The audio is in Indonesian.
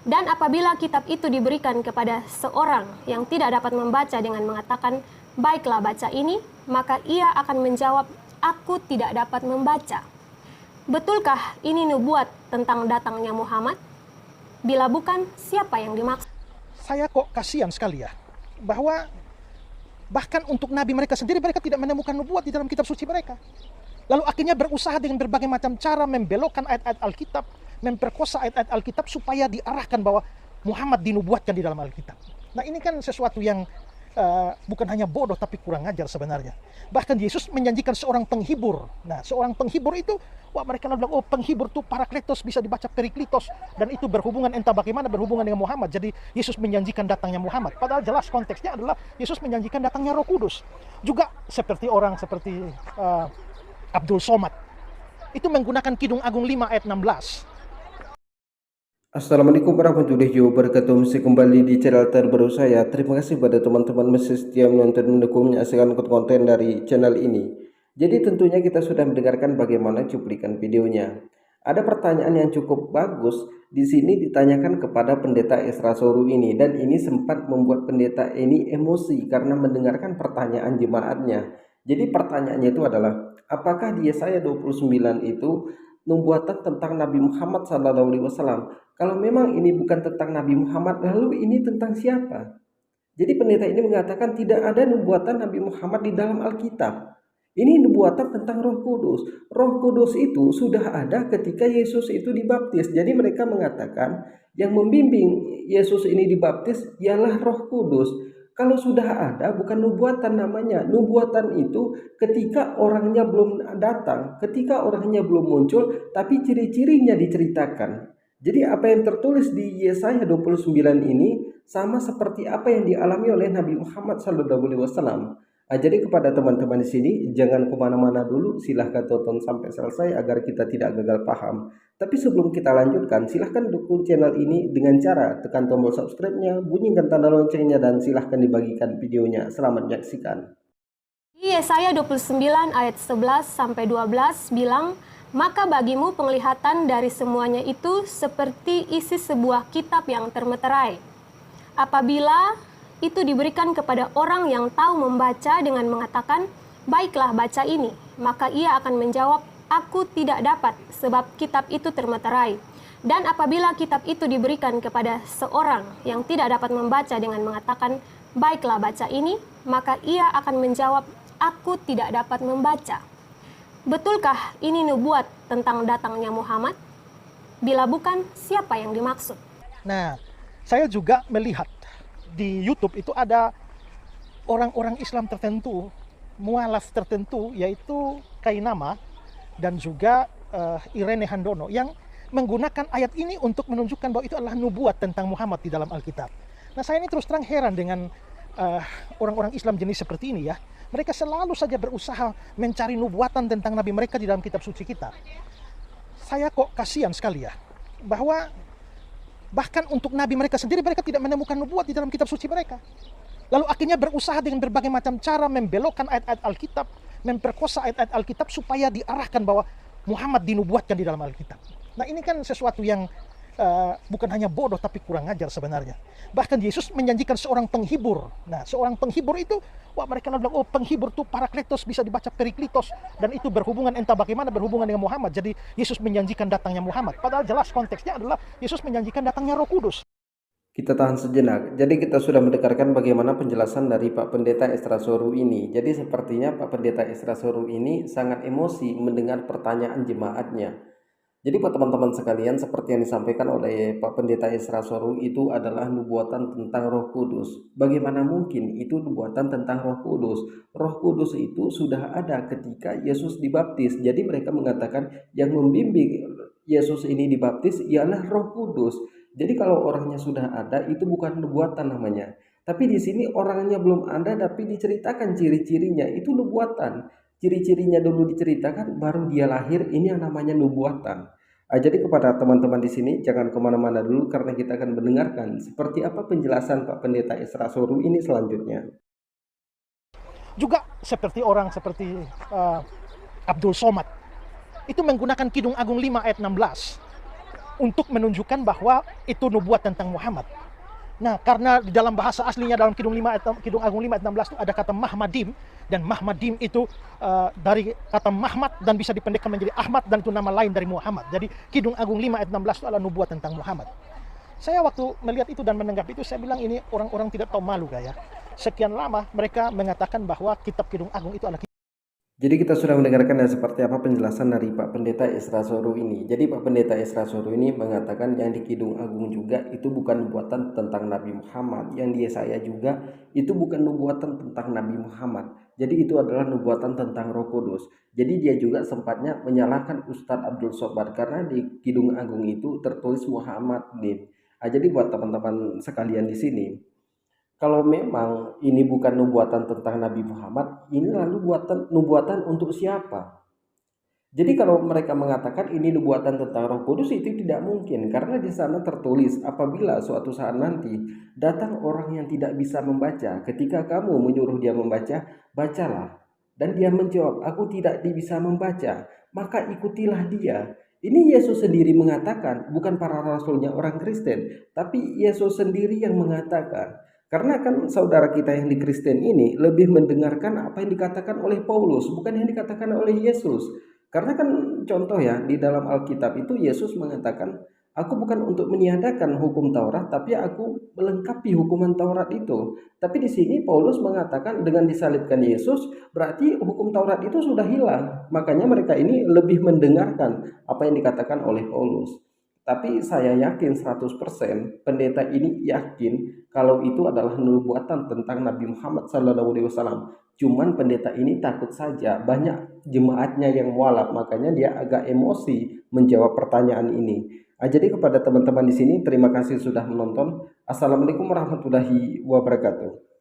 Dan apabila kitab itu diberikan kepada seorang yang tidak dapat membaca dengan mengatakan, "Baiklah, baca ini," maka ia akan menjawab, "Aku tidak dapat membaca." Betulkah ini nubuat tentang datangnya Muhammad? Bila bukan, siapa yang dimaksud? Saya kok kasihan sekali ya, bahwa bahkan untuk nabi mereka sendiri, mereka tidak menemukan nubuat di dalam kitab suci mereka. Lalu akhirnya berusaha dengan berbagai macam cara membelokkan ayat-ayat Alkitab, memperkosa ayat-ayat Alkitab supaya diarahkan bahwa Muhammad dinubuatkan di dalam Alkitab. Nah, ini kan sesuatu yang bukan hanya bodoh tapi kurang ajar sebenarnya. Bahkan Yesus menjanjikan seorang penghibur. Nah, seorang penghibur itu, mereka bilang, oh, penghibur itu Parakletos, bisa dibaca Periklitos, dan itu berhubungan, entah bagaimana berhubungan dengan Muhammad. Jadi Yesus menjanjikan datangnya Muhammad. Padahal jelas konteksnya adalah Yesus menjanjikan datangnya Roh Kudus. Juga seperti orang seperti Abdul Somad itu menggunakan Kidung Agung 5 ayat 16. Assalamualaikum warahmatullahi wabarakatuh. Masih kembali di channel terbaru saya. Terima kasih pada teman-teman masih setia menonton, mendukung, menyaksikan konten dari channel ini. Jadi tentunya kita sudah mendengarkan bagaimana cuplikan videonya. Ada pertanyaan yang cukup bagus di sini ditanyakan kepada pendeta Esra Soru ini, dan ini sempat membuat pendeta ini emosi karena mendengarkan pertanyaan jemaatnya. Jadi pertanyaannya itu adalah, apakah di Yesaya 29 itu nubuatan tentang Nabi Muhammad SAW? Kalau memang ini bukan tentang Nabi Muhammad, lalu ini tentang siapa? Jadi pendeta ini mengatakan tidak ada nubuatan Nabi Muhammad di dalam Alkitab. Ini nubuatan tentang Roh Kudus. Roh Kudus itu sudah ada ketika Yesus itu dibaptis. Jadi mereka mengatakan yang membimbing Yesus ini dibaptis ialah Roh Kudus. Kalau sudah ada, bukan nubuatan namanya. Nubuatan itu ketika orangnya belum datang, ketika orangnya belum muncul, tapi ciri-cirinya diceritakan. Jadi apa yang tertulis di Yesaya 29 ini sama seperti apa yang dialami oleh Nabi Muhammad SAW. Jadi kepada teman-teman di sini, jangan kemana-mana dulu, silahkan tonton sampai selesai agar kita tidak gagal paham. Tapi sebelum kita lanjutkan, silahkan dukung channel ini dengan cara tekan tombol subscribe-nya, bunyikan tanda loncengnya, dan silahkan dibagikan videonya. Selamat menyaksikan. Di Yesaya 29 ayat 11-12 bilang, "Maka bagimu penglihatan dari semuanya itu seperti isi sebuah kitab yang termeterai. Apabila itu diberikan kepada orang yang tahu membaca dengan mengatakan, 'Baiklah, baca ini,' maka ia akan menjawab, 'Aku tidak dapat, sebab kitab itu termeterai.' Dan apabila kitab itu diberikan kepada seorang yang tidak dapat membaca dengan mengatakan, 'Baiklah, baca ini,' maka ia akan menjawab, 'Aku tidak dapat membaca.' Betulkah ini nubuat tentang datangnya Muhammad? Bila bukan, siapa yang dimaksud?" Nah, saya juga melihat di YouTube itu ada orang-orang Islam tertentu, mualaf tertentu, yaitu Kainama dan juga Irene Handono, yang menggunakan ayat ini untuk menunjukkan bahwa itu adalah nubuat tentang Muhammad di dalam Alkitab. Nah, saya ini terus terang heran dengan orang-orang Islam jenis seperti ini ya. Mereka selalu saja berusaha mencari nubuatan tentang Nabi mereka di dalam kitab suci kita. Saya kok kasihan sekali ya, bahwa bahkan untuk nabi mereka sendiri, mereka tidak menemukan nubuat di dalam kitab suci mereka. Lalu akhirnya berusaha dengan berbagai macam cara membelokkan ayat-ayat Alkitab, memperkosa ayat-ayat Alkitab supaya diarahkan bahwa Muhammad dinubuatkan di dalam Alkitab. Nah, ini kan sesuatu yang bukan hanya bodoh tapi kurang ajar sebenarnya. Bahkan Yesus menjanjikan seorang penghibur. Nah, seorang penghibur itu, mereka bilang, oh, penghibur itu Parakletos, bisa dibaca Periklitos, dan itu berhubungan, entah bagaimana berhubungan dengan Muhammad. Jadi Yesus menjanjikan datangnya Muhammad. Padahal jelas konteksnya adalah Yesus menjanjikan datangnya Roh Kudus. Kita tahan sejenak. Jadi kita sudah mendengarkan bagaimana penjelasan dari Pak Pendeta Esra Soru ini. Jadi sepertinya Pak Pendeta Esra Soru ini sangat emosi mendengar pertanyaan jemaatnya. Jadi buat teman-teman sekalian, seperti yang disampaikan oleh Pak Pendeta Esra Soru itu adalah nubuatan tentang Roh Kudus. Bagaimana mungkin itu nubuatan tentang Roh Kudus? Roh Kudus itu sudah ada ketika Yesus dibaptis. Jadi mereka mengatakan yang membimbing Yesus ini dibaptis ialah Roh Kudus. Jadi kalau orangnya sudah ada, itu bukan nubuatan namanya. Tapi di sini orangnya belum ada, tapi diceritakan ciri-cirinya, itu nubuatan. Ciri-cirinya dulu diceritakan, baru dia lahir, ini yang namanya nubuatan. Jadi kepada teman-teman di sini, jangan kemana-mana dulu, karena kita akan mendengarkan seperti apa penjelasan Pak Pendeta Esra Soru ini selanjutnya. Juga seperti orang seperti Abdul Somad itu menggunakan Kidung Agung 5 ayat 16 untuk menunjukkan bahwa itu nubuat tentang Muhammad. Nah, karena di dalam bahasa aslinya dalam Kidung Agung 5 ayat 16 itu ada kata Mahmadim, dan Mahmadim itu dari kata Mahmad dan bisa dipendekkan menjadi Ahmad, dan itu nama lain dari Muhammad. Jadi Kidung Agung 5 ayat 16 itu adalah nubuat tentang Muhammad. Saya waktu melihat itu dan menanggapi itu, saya bilang ini orang-orang tidak tahu malu gaya. Sekian lama mereka mengatakan bahwa kitab Kidung Agung itu adalah Jadi kita sudah mendengarkan seperti apa penjelasan dari Pak Pendeta Esra Soru ini. Jadi Pak Pendeta Esra Soru ini mengatakan yang di Kidung Agung juga itu bukan nubuatan tentang Nabi Muhammad. Yang di Yesaya juga itu bukan nubuatan tentang Nabi Muhammad. Jadi itu adalah nubuatan tentang Roh Kudus. Jadi dia juga sempatnya menyalahkan Ustadz Abdul Somad karena di Kidung Agung itu tertulis Muhammad Din. Jadi buat teman-teman sekalian di sini, kalau memang ini bukan nubuatan tentang Nabi Muhammad, ini lalu nubuatan untuk siapa? Jadi kalau mereka mengatakan ini nubuatan tentang Roh Kudus, itu tidak mungkin, karena di sana tertulis apabila suatu saat nanti datang orang yang tidak bisa membaca, ketika kamu menyuruh dia membaca, bacalah. Dan dia menjawab, aku tidak bisa membaca, maka ikutilah dia. Ini Yesus sendiri mengatakan, bukan para rasulnya orang Kristen, tapi Yesus sendiri yang mengatakan. Karena kan saudara kita yang di Kristen ini lebih mendengarkan apa yang dikatakan oleh Paulus, bukan yang dikatakan oleh Yesus. Karena kan contoh ya, di dalam Alkitab itu Yesus mengatakan, aku bukan untuk meniadakan hukum Taurat, tapi aku melengkapi hukuman Taurat itu. Tapi di sini Paulus mengatakan dengan disalibkan Yesus, berarti hukum Taurat itu sudah hilang. Makanya mereka ini lebih mendengarkan apa yang dikatakan oleh Paulus. Tapi saya yakin 100% pendeta ini yakin kalau itu adalah nubuatan tentang Nabi Muhammad SAW. Cuman pendeta ini takut saja, banyak jemaatnya yang mualaf, makanya dia agak emosi menjawab pertanyaan ini. Jadi kepada teman-teman di sini, terima kasih sudah menonton. Assalamualaikum warahmatullahi wabarakatuh.